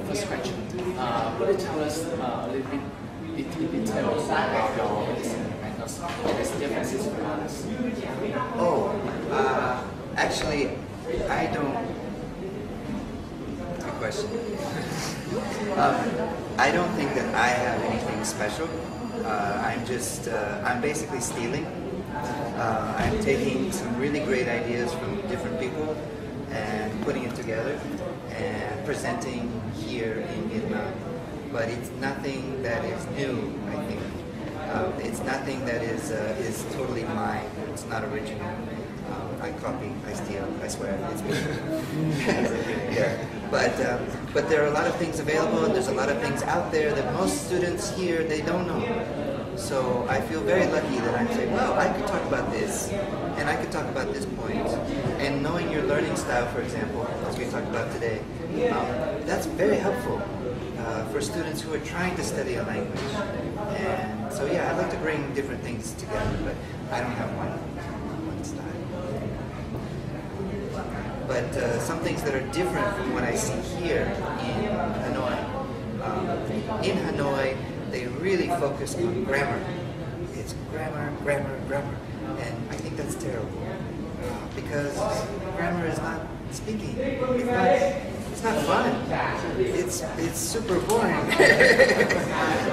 the first question. Could you tell us a little bit in details about your listening methods and its differences from others? Oh, actually, I don't. Good question. I don't think that I have anything special. I'm basically stealing. I'm taking some really great ideas from different people and putting it together and presenting here in Vietnam. But it's nothing that is new, I think. It's nothing that is totally mine. It's not original. I copy, I steal, I swear. It's me. Yeah. But there are a lot of things available, and there's a lot of things out there that most students here, they don't know. So I feel very lucky that I'm saying, well, I could talk about this, and I could talk about this point. And knowing your learning style, for example, as we talked about today, that's very helpful for students who are trying to study a language. And so yeah, I like to bring different things together, but I don't have one style. But some things that are different from what I see here in Hanoi. In Hanoi, they really focus on grammar. It's grammar, grammar, grammar. And I think that's terrible. Because grammar is not speaking. It's not fun. It's super boring.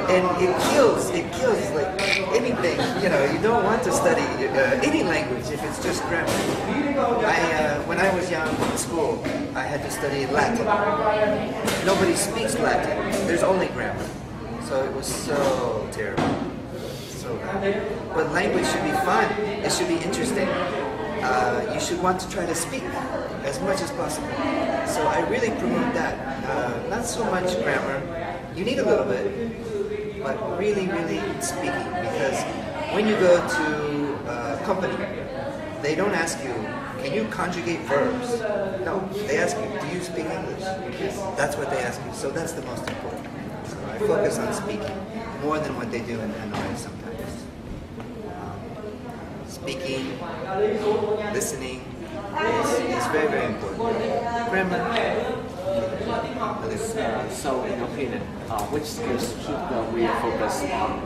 And it kills like anything. You know, you don't want to study any language if it's just grammar. When I was young in school, I had to study Latin. Nobody speaks Latin. There's only grammar. So it was so terrible. So bad. But language should be fun. It should be interesting. You should want to try to speak as much as possible. So I really promote that. Not so much grammar. You need a little bit, but really, really speaking. Because when you go to a company, they don't ask you, can you conjugate verbs? No, they ask you, do you speak English? That's what they ask you. So that's the most important. So I focus on speaking more than what they do in Hanoi sometimes. Speaking, listening is very, very important. Grammar. So, in your opinion, which skills should we focus on?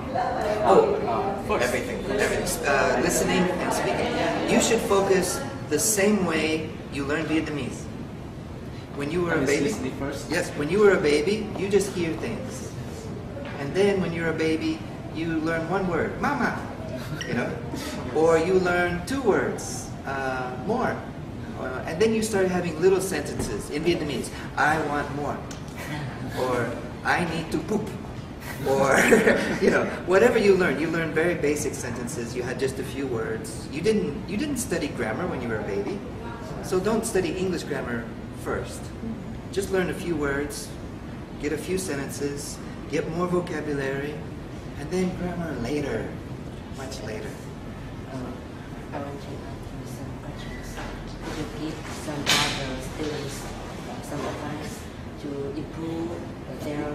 First. Everything. Listening and speaking. You should focus the same way you learn Vietnamese. When you were a baby, first? yes, when you were a baby, you just hear things. And then when you're a baby, you learn one word, mama, you know, or you learn 2 words, more. And then you start having little sentences in Vietnamese. I want more. Or I need to poop. Or, you know, whatever you learn very basic sentences. You had just a few words. You didn't study grammar when you were a baby. So don't study English grammar first. Just learn a few words, get a few sentences, get more vocabulary, and then grammar later, much later. I want to ask some questions. Could you give some other students some advice to improve their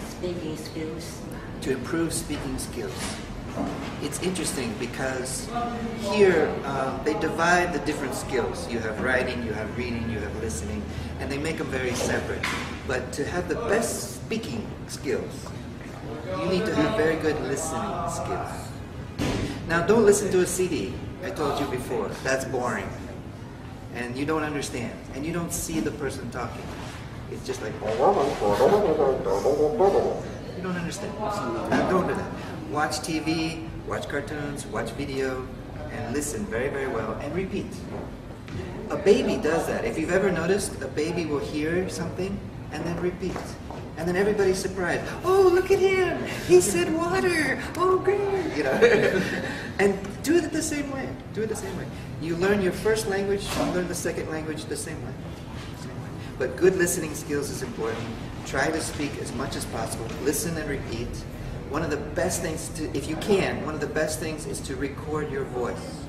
speaking skills? To improve speaking skills. It's interesting because here they divide the different skills. You have writing, you have reading, you have listening, and they make them very separate. But to have the best speaking skills, you need to have very good listening skills. Now don't listen to a CD. I told you before, that's boring. And you don't understand. And you don't see the person talking. It's just like, you don't understand. Now don't do that. Watch TV, watch cartoons, watch video, and listen very, very well, and repeat. A baby does that. If you've ever noticed, a baby will hear something and then repeat. And then everybody's surprised. Oh, look at him! He said water! Oh, great! You know? And do it the same way. Do it the same way. You learn your first language, you learn the second language the same way. But good listening skills is important. Try to speak as much as possible. Listen and repeat. One of the best things to, if you can, one of the best things is to record your voice.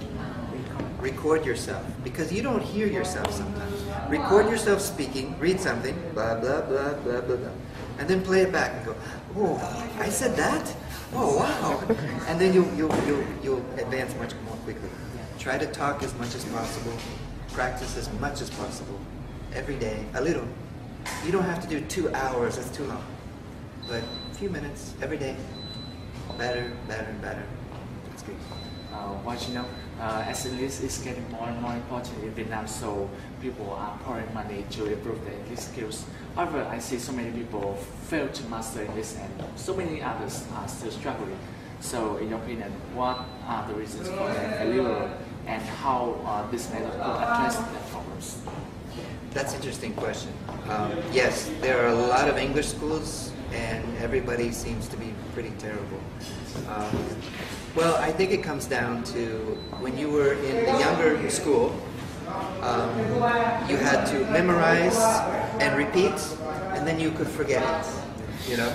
Record yourself, because you don't hear yourself sometimes. Record yourself speaking, read something, blah, blah, blah, blah, blah, blah. And then play it back and go, oh, I said that? Oh, wow. And then you'll advance much more quickly. Try to talk as much as possible. Practice as much as possible. Every day, a little. You don't have to do 2 hours, that's too long. But a few minutes every day, better, better, better. That's good. What you know, as English is getting more and more important in Vietnam, so people are pouring money to improve their English skills. However, I see so many people fail to master English and so many others are still struggling. So in your opinion, what are the reasons for their failure and how this method could address their problems? That's an interesting question. Yes, there are a lot of English schools and everybody seems to be pretty terrible. Well, I think it comes down to when you were in the younger school, you had to memorize and repeat, and then you could forget it. You know,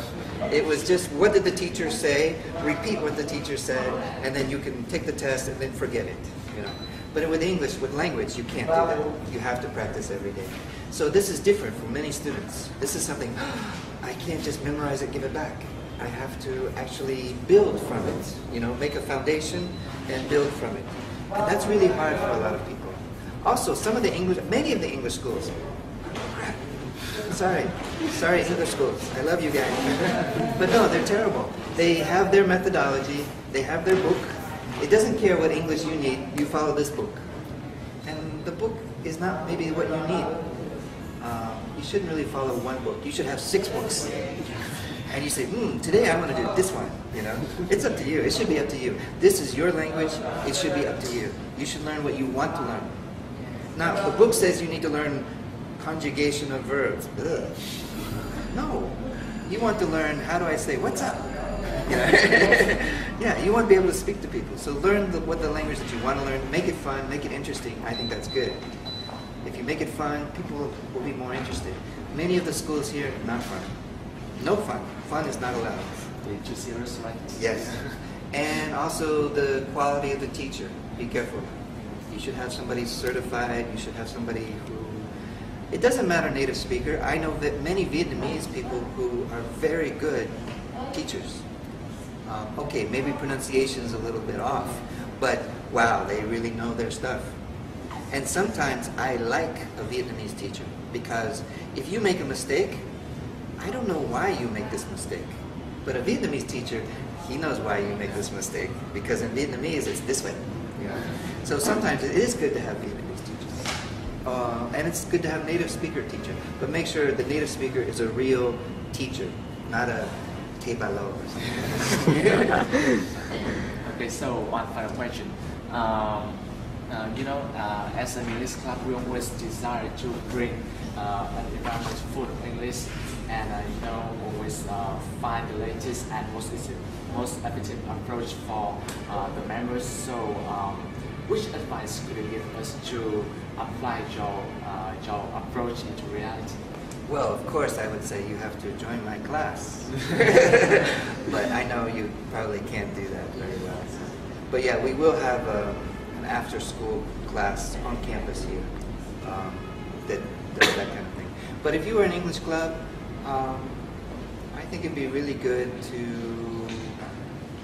it was just what did the teacher say, repeat what the teacher said, and then you can take the test and then forget it. You know, but with English, with language, you can't do that. You have to practice every day. So this is different for many students. This is something I can't just memorize it, give it back. I have to actually build from it, you know, make a foundation and build from it. And that's really hard for a lot of people. Also, many of the English schools, sorry English schools, I love you guys. But no, they're terrible. They have their methodology, they have their book. It doesn't care what English you need, you follow this book. And the book is not maybe what you need. You shouldn't really follow one book, you should have 6 books. And you say, today I want to do this one, you know. It's up to you. It should be up to you. This is your language. It should be up to you. You should learn what you want to learn. Now, the book says you need to learn conjugation of verbs. Ugh. No. You want to learn, how do I say, what's up? You know? Yeah, you want to be able to speak to people. So learn what the language that you want to learn. Make it fun. Make it interesting. I think that's good. If you make it fun, people will be more interested. Many of the schools here, not fun. No fun. Fun is not allowed. They're too serious, right? Yes. And also the quality of the teacher. Be careful. You should have somebody certified. You should have somebody who... It doesn't matter native speaker. I know that many Vietnamese people who are very good teachers. Okay, maybe pronunciation is a little bit off, but wow, they really know their stuff. And sometimes I like a Vietnamese teacher because if you make a mistake, I don't know why you make this mistake, but a Vietnamese teacher, he knows why you make this mistake, because in Vietnamese it's this way. You know? So sometimes it is good to have Vietnamese teachers. And it's good to have native speaker teacher, but make sure the native speaker is a real teacher, not a tebalo or something. Okay, so one final question. You know, as a English club, we always desire to bring an environment full of English, and you know, always find the latest and most effective approach for the members. So, which advice could you give us to apply your approach into reality? Well, of course, I would say you have to join my class. But I know you probably can't do that very well. But yeah, we will have an after-school class on campus here that does that kind of thing. But if you were an English club, I think it'd be really good to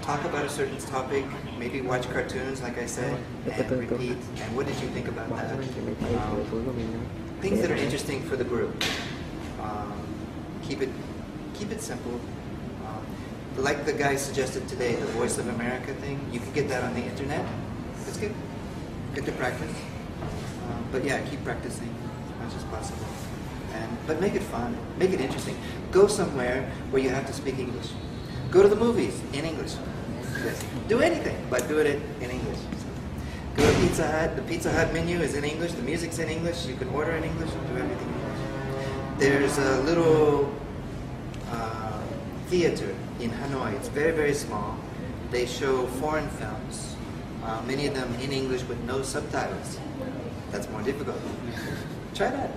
talk about a certain topic, maybe watch cartoons, like I said, and repeat. And what did you think about that? Things that are interesting for the group. Keep it simple. Like the guy suggested today, the Voice of America thing, you can get that on the internet. It's good. Good to practice. But yeah, keep practicing as much as possible. But make it fun. Make it interesting. Go somewhere where you have to speak English. Go to the movies in English. Yes. Do anything, but do it in English. Go to Pizza Hut. The Pizza Hut menu is in English. The music's in English. You can order in English and do everything in English. There's a little theater in Hanoi. It's very, very small. They show foreign films, many of them in English with no subtitles. That's more difficult. Try that.